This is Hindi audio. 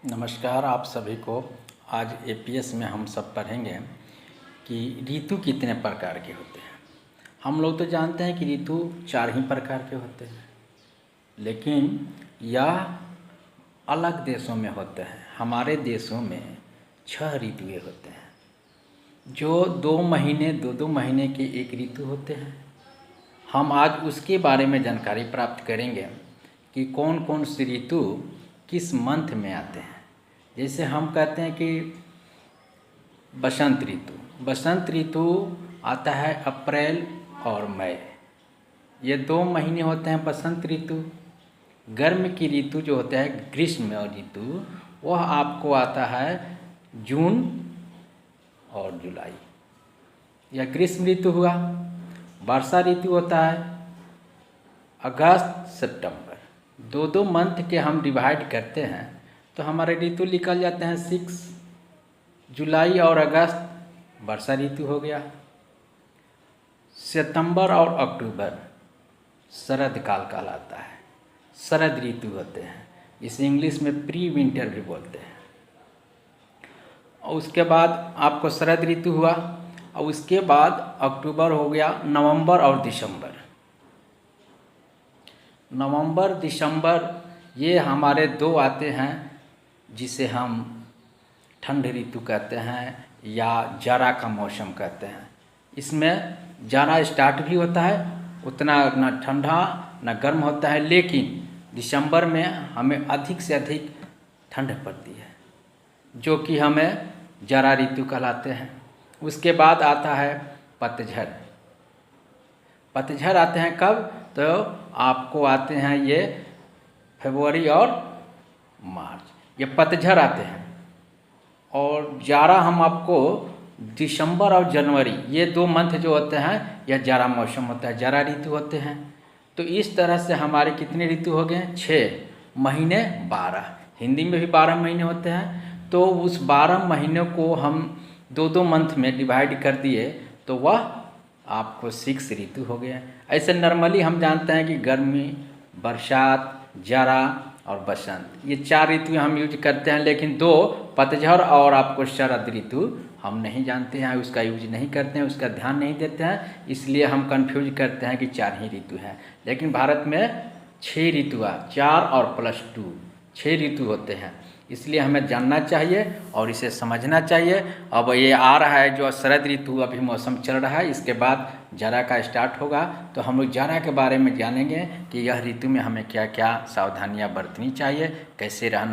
नमस्कार आप सभी को। आज एपीएस में हम सब पढ़ेंगे कि ऋतु कितने प्रकार के होते हैं। हम लोग तो जानते हैं कि ऋतु 4 ही प्रकार के होते हैं, लेकिन यह अलग देशों में होते हैं। हमारे देशों में 6 ऋतुएं होते हैं, जो 2 महीने के एक ऋतु होते हैं। हम आज उसके बारे में जानकारी प्राप्त करेंगे कि कौन कौन सी ऋतु किस मंथ में आते हैं। जैसे हम कहते हैं कि बसंत ऋतु आता है अप्रैल और मई। ये 2 महीने होते हैं बसंत ऋतु। गर्म की ऋतु जो होता है ग्रीष्म ऋतु, वह आपको आता है जून और जुलाई। यह ग्रीष्म ऋतु हुआ। वर्षा ऋतु होता है अगस्त सितंबर। 2 मंथ के हम डिवाइड करते हैं तो हमारे ऋतु निकल जाते हैं 6। जुलाई और अगस्त वर्षा ऋतु हो गया। सितंबर और अक्टूबर शरद काल कहलाता है, शरद ऋतु होते हैं। इसे इंग्लिश में प्री विंटर भी बोलते हैं। और उसके बाद आपको शरद ऋतु हुआ, और उसके बाद अक्टूबर हो गया नवंबर और दिसंबर। नवंबर दिसंबर ये हमारे 2 आते हैं, जिसे हम ठंड ऋतु कहते हैं या जाड़ा का मौसम कहते हैं। इसमें जाड़ा स्टार्ट भी होता है, उतना न ठंडा न गर्म होता है, लेकिन दिसंबर में हमें अधिक से अधिक ठंड पड़ती है, जो कि हमें जाड़ा ऋतु कहलाते हैं। उसके बाद आता है पतझड़। पतझड़ आते हैं कब? तो आपको आते हैं ये फरवरी और मार्च, ये पतझड़ आते हैं। और जाड़ा हम आपको दिसंबर और जनवरी, ये 2 मंथ जो होते हैं यह जाड़ा मौसम होता है, जाड़ा ऋतु होते हैं। तो इस तरह से हमारे कितने ऋतु हो गए? 6 महीने 12। हिंदी में भी 12 महीने होते हैं। तो उस 12 महीनों को हम 2 मंथ में डिवाइड कर दिए तो वह आपको 6 ऋतु हो गया। ऐसे नॉर्मली हम जानते हैं कि गर्मी, बरसात, जाड़ा और बसंत, ये 4 ऋतु हम यूज करते हैं, लेकिन 2 पतझड़ और आपको शरद ऋतु हम नहीं जानते हैं, उसका यूज नहीं करते हैं, उसका ध्यान नहीं देते हैं, इसलिए हम कंफ्यूज करते हैं कि 4 ही ऋतु हैं। लेकिन भारत में 6 ऋतु, 4 और +2 6 ऋतु होते हैं। इसलिए हमें जानना चाहिए और इसे समझना चाहिए। अब ये आ रहा है जो शरद ऋतु, अभी मौसम चल रहा है, इसके बाद जाड़ा का स्टार्ट होगा, तो हम लोग जाड़ा के बारे में जानेंगे कि यह ऋतु में हमें क्या क्या सावधानियां बरतनी चाहिए, कैसे रहना